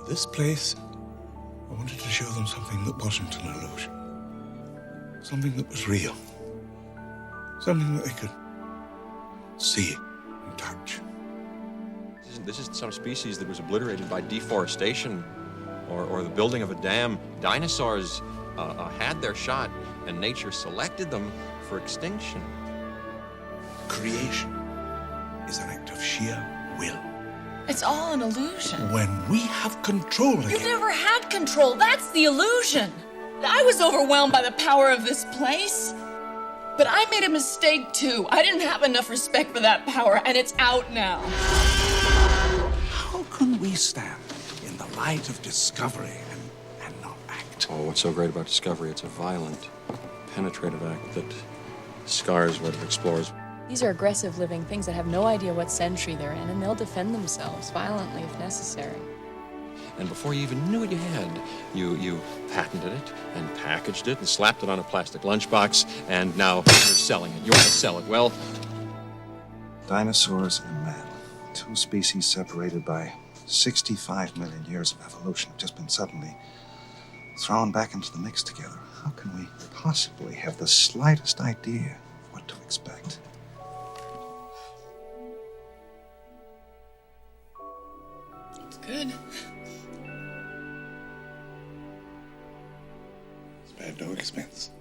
This place, I wanted to show them something that wasn't an illusion. Something that was real. Something that they could see and touch. This isn't some species that was obliterated by deforestation or the building of a dam. Dinosaurs had their shot, and nature selected them for extinction. Creation is an act of sheer will. It's all an illusion. When we have control again. You never had control. That's the illusion. I was overwhelmed by the power of this place. But I made a mistake too. I didn't have enough respect for that power, and it's out now. How can we stand in the light of discovery and not act? Oh, what's so great about discovery? It's a violent, penetrative act that scars what it explores. These are aggressive living things that have no idea what century they're in, and they'll defend themselves violently if necessary. And before you even knew what you had, you patented it and packaged it and slapped it on a plastic lunchbox, and now you're selling it. You want to sell it. Well, dinosaurs and man, two species separated by 65 million years of evolution, have just been suddenly thrown back into the mix together. How can we possibly have the slightest idea of what to expect? It's good. Spared no expense.